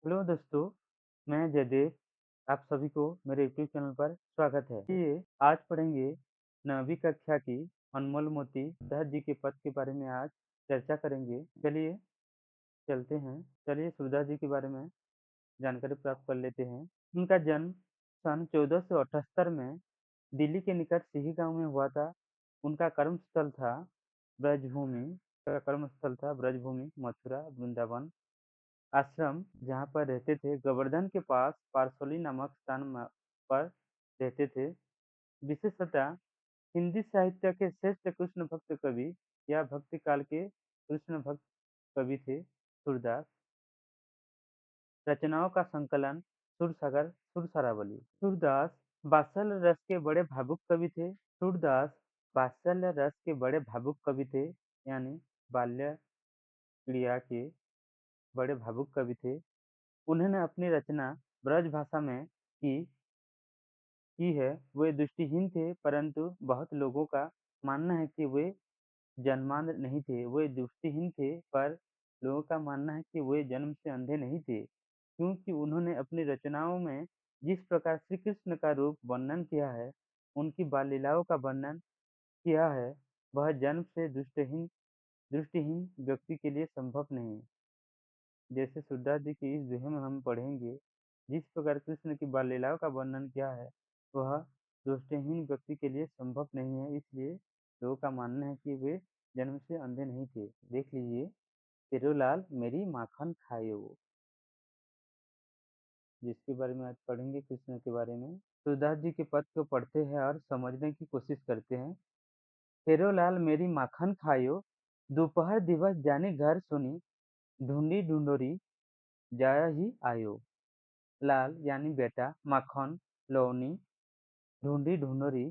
Hello दोस्तों, मैं जयदेव। आप सभी को मेरे यूट्यूब चैनल पर स्वागत है। चलिए आज पढ़ेंगे 9वीं कक्षा की अनमोल मोती सूरदास जी के पद के बारे में आज चर्चा करेंगे। चलिए चलते हैं। चलिए सूरदास जी के बारे में जानकारी प्राप्त कर लेते हैं। उनका जन्म सन 1478 में दिल्ली के निकट सिही गांव में हुआ था। उनका कर्मस्थल था ब्रजभूमि कर्मस्थल था ब्रजभूमि, मथुरा, वृंदावन। आश्रम जहाँ पर रहते थे गोवर्धन के पास पारसोली नामक स्थान पर रहते थे। विशेषतः हिंदी साहित्य के श्रेष्ठ कृष्ण भक्त कवि या भक्ति काल के कृष्ण भक्त कवि थे सूरदास। रचनाओं का संकलन सुरसागर सुरसरावली। सूरदास वात्सल्य रस के बड़े भावुक कवि थे। सूरदास वात्सल्य रस के बड़े भावुक कवि थे, यानी बाल्य क्रिया के बड़े भावुक कवि थे। उन्होंने अपनी रचना ब्रज भाषा में की है। वे दृष्टिहीन थे, परंतु बहुत लोगों का मानना है कि वे जन्मांध नहीं थे। वे दृष्टिहीन थे, पर लोगों का मानना है कि वे जन्म से अंधे नहीं थे, क्योंकि उन्होंने अपनी रचनाओं में जिस प्रकार श्री कृष्ण का रूप वर्णन किया है, उनकी बाल लीलाओं का वर्णन किया है, वह जन्म से दृष्टिहीन व्यक्ति के लिए संभव नहीं। जैसे सूरदास जी की इस दोहे में हम पढ़ेंगे, जिस प्रकार कृष्ण की बाल लीलाओं का वर्णन किया है, वह दृष्टिहीन व्यक्ति के लिए संभव नहीं है। इसलिए लोगों का मानना है कि वे जन्म से अंधे नहीं थे। देख लीजिए, तेरो लाल मेरी माखन खायो, जिसके बारे में आज पढ़ेंगे कृष्ण के बारे में। सूरदास जी के पद को पढ़ते हैं और समझने की कोशिश करते हैं। तेरो लाल मेरी माखन खायो, दोपहर दिवस जानी घर सुनी, ढूंढी ढूंढोरी जाया ही आयो। लाल यानी बेटा, माखन लौनी, ढूंढी ढूंढोरी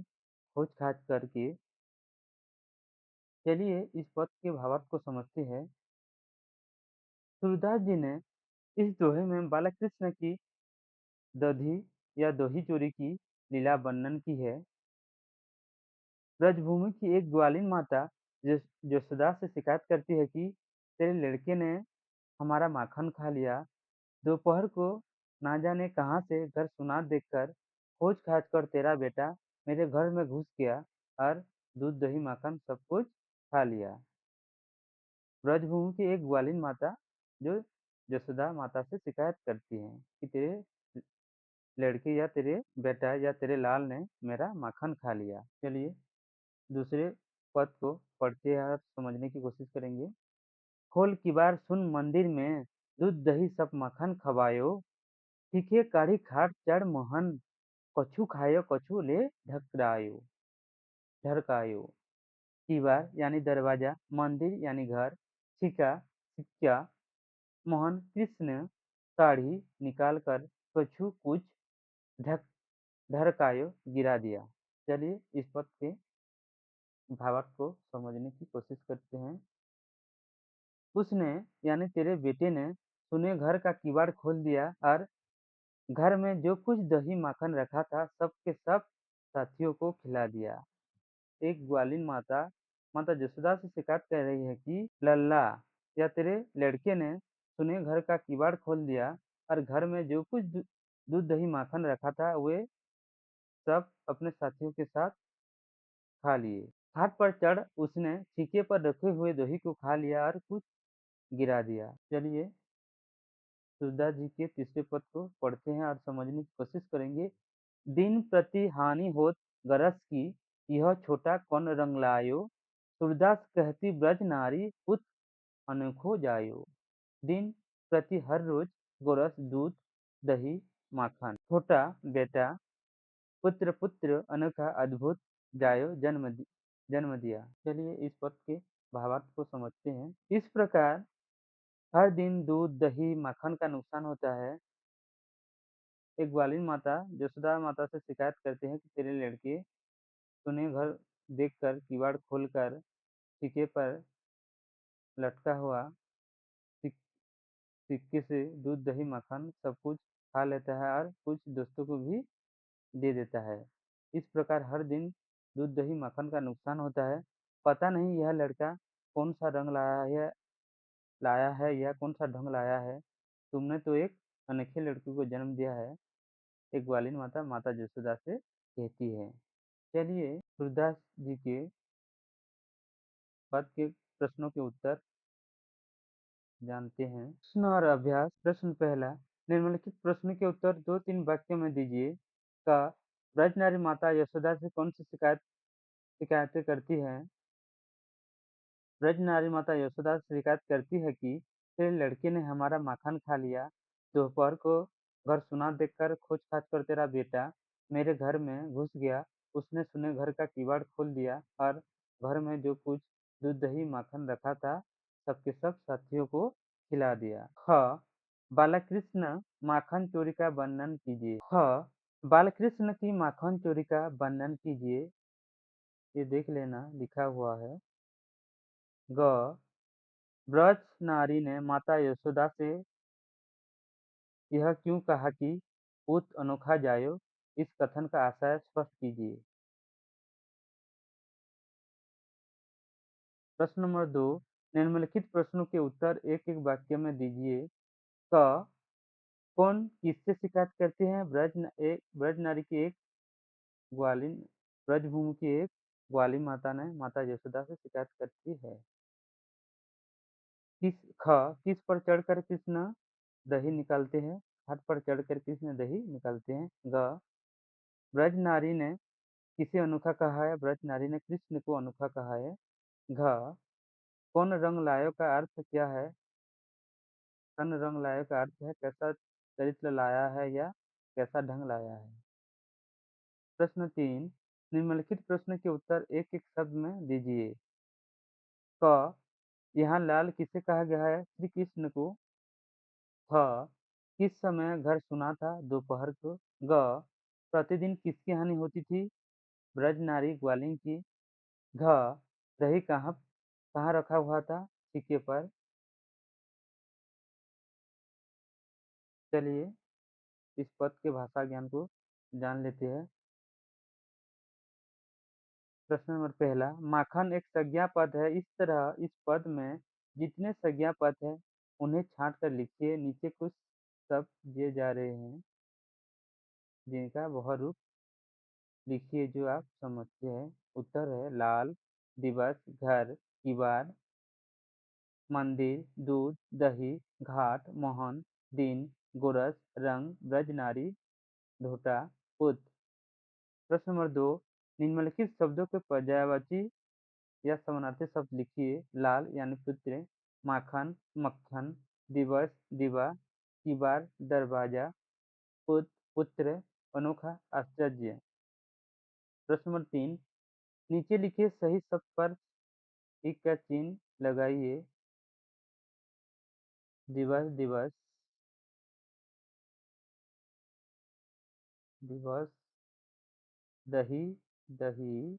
खोज खाज करके। चलिए इस पद के भावार्थ को समझते हैं। सूरदास जी ने इस दोहे में बालक कृष्ण की दधी या दोही चोरी की लीला वर्णन की है। ब्रजभूमि की एक ग्वालिन माता यशोदा से शिकायत करती है कि तेरे लड़के ने हमारा माखन खा लिया। दोपहर को ना जाने कहाँ से घर सुना देखकर खोज खाज कर तेरा बेटा मेरे घर में घुस गया और दूध दही माखन सब कुछ खा लिया। ब्रजभूमि की एक ग्वालिन माता जो यशोदा माता से शिकायत करती है कि तेरे लड़के या तेरे बेटा या तेरे लाल ने मेरा माखन खा लिया। चलिए दूसरे पद को पढ़ते हैं और समझने की कोशिश करेंगे। खोल की बार सुन मंदिर में, दूध दही सब मक्खन खवायो, तीखे काढ़ी खाट चढ़ मोहन, कछु खायो कछु ले ढरकायो। दीवार यानी दरवाजा, मंदिर यानी घर, छिका सिक्का, मोहन कृष्ण काढ़ी निकाल कर कछु कुछ ढक ढरकायो गिरा दिया। चलिए इस पद के भावार्थ को समझने की कोशिश करते हैं। उसने यानी तेरे बेटे ने सुने घर का किवाड़ खोल दिया और घर में जो कुछ दही माखन रखा था सब के सब साथियों को खिला दिया। एक ग्वालिन माता माता जसोदा से शिकायत कर रही है कि लल्ला या तेरे लड़के ने सुने घर का किवाड़ खोल दिया और घर में जो कुछ दूध दही माखन रखा था वे सब अपने साथियों के साथ खा लिए। खाट पर चढ़ उसने छीके पर रखे हुए दही को खा लिया और कुछ गिरा दिया। चलिए सूरदास जी के तीसरे पद को पढ़ते हैं और समझने की कोशिश करेंगे। दिन प्रति हानि होत गरज की, यह छोटा कौन रंग लायो, सूरदास कहती ब्रज नारी पुत अनोखो जायो। दिन प्रति हर रोज गोरस दूध दही माखन, छोटा बेटा, पुत्र पुत्र अनोखा अद्भुत जायो जन्म दिया। चलिए इस पद के भावार्थ को समझते हैं। इस प्रकार हर दिन दूध दही माखन का नुकसान होता है। एक ग्वालिन माता यशोदा माता से शिकायत करते हैं कि तेरे लड़के तूने घर देखकर किवाड़ खोलकर सिक्के पर लटका हुआ सिक, सिक्के से दूध दही मक्खन सब कुछ खा लेता है और कुछ दोस्तों को भी दे देता है। इस प्रकार हर दिन दूध दही मक्खन का नुकसान होता है। पता नहीं यह लड़का कौन सा रंग लाया है या कौन सा ढंग लाया है। तुमने तो एक अनोखे लड़की को जन्म दिया है, एक ग्वालिन माता माता यशोदा से कहती है। चलिए सूरदास जी के पद के प्रश्नों के उत्तर जानते हैं। प्रश्न और अभ्यास। प्रश्न पहला, निम्नलिखित प्रश्न के उत्तर 2-3 वाक्यों में दीजिए। क, ब्रजनारी माता यशोदा से कौन सी शिकायतें करती है? ब्रजनारी माता यशोदा से शिकायत करती है कि तेरे लड़के ने हमारा माखन खा लिया। दोपहर को घर सुना देखकर खोज खाच कर तेरा बेटा मेरे घर में घुस गया। उसने सुने घर का किवाड़ खोल दिया और घर में जो कुछ दूध दही माखन रखा था सबके सब साथियों को खिला दिया। ख, बालकृष्ण माखन चोरी का वर्णन कीजिए। ख, बालकृष्ण की माखन चोरी का वर्णन कीजिए। ये देख लेना लिखा हुआ है। ग, ब्रज नारी ने माता यशोदा से यह क्यों कहा कि पूत अनोखा जायो? इस कथन का आशय स्पष्ट कीजिए। प्रश्न नंबर 2, निम्नलिखित प्रश्नों के उत्तर एक-एक वाक्य में दीजिए। क, कौन किससे शिकायत करते हैं? ब्रज नारी की एक ग्वालिन ब्रजभूमि की एक ग्वालिन माता ने माता यशोदा से शिकायत करती है। किस पर चढ़कर कृष्ण दही निकालते हैं? घाट पर चढ़कर कृष्ण दही निकालते हैं। ग, ब्रज नारी ने किसे अनोखा कहा है? ब्रज नारी ने कृष्ण को अनोखा कहा है। घ, कौन रंग लायो का अर्थ क्या है? कौन रंग लायो का अर्थ है कैसा चरित्र लाया है या कैसा ढंग लाया है। प्रश्न 3, निम्नलिखित प्रश्न के उत्तर एक-एक शब्द में दीजिए। क, यहाँ लाल किसे कहा गया है? श्री कृष्ण को। ख, किस समय घर सुना था? दोपहर को। ग, प्रतिदिन किसकी हानि होती थी? ब्रज नारी ग्वालिन की। घ, दही कहाँ कहाँ रखा हुआ था? सिक्के पर। चलिए इस पद के भाषा ज्ञान को जान लेते हैं। प्रश्न नंबर पहला, माखन एक संज्ञा पद है। इस तरह इस पद में जितने संज्ञा पद हैं उन्हें छांट कर लिखिए। नीचे कुछ शब्द दिए जा रहे हैं जिनका वह रूप लिखिए जो आप समझते हैं। उत्तर है लाल, दिवस, घर, किवाड़, मंदिर, दूध, दही, घाट, मोहन, दिन, गोरस, रंग, ब्रजनारी, ढोटा, पुत्र। प्रश्न नंबर 2, निम्नलिखित शब्दों के पर्यायवाची या समानार्थी शब्द लिखिए। लाल यानी पुत्र, माखन मक्खन, दिवस दिवा, किवाड़ दरवाजा, पुत्र पुत्र, अनोखा आश्चर्य। प्रश्न नंबर 3, नीचे लिखे सही शब्द पर एक का चिन्ह लगाइए। दिवस दिवस, दिवस, दही दही,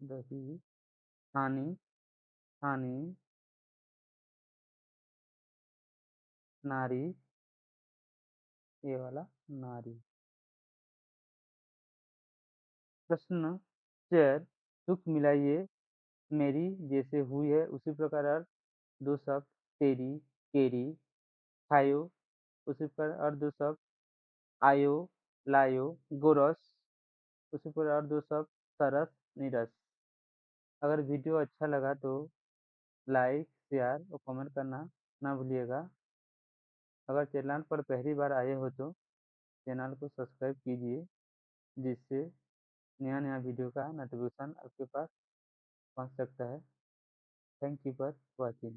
दही, हानि हानि, नारी, ये वाला नारी। प्रश्न 4, सुख मिलाइए। मेरी जैसे हुई है उसी प्रकार अर्थ। दो शब्द तेरी, केरी, खायो, उसी पर और दो शब्द आयो, लायो, गोरस, उसी पर और दो शब्द सरस, नीरस। अगर वीडियो अच्छा लगा तो लाइक, शेयर और कमेंट करना ना भूलिएगा। अगर चैनल पर पहली बार आए हो तो चैनल को सब्सक्राइब कीजिए जिससे नया नया वीडियो का नोटिफिकेशन आपके पास पहुंच सकता है। Thank you for watching.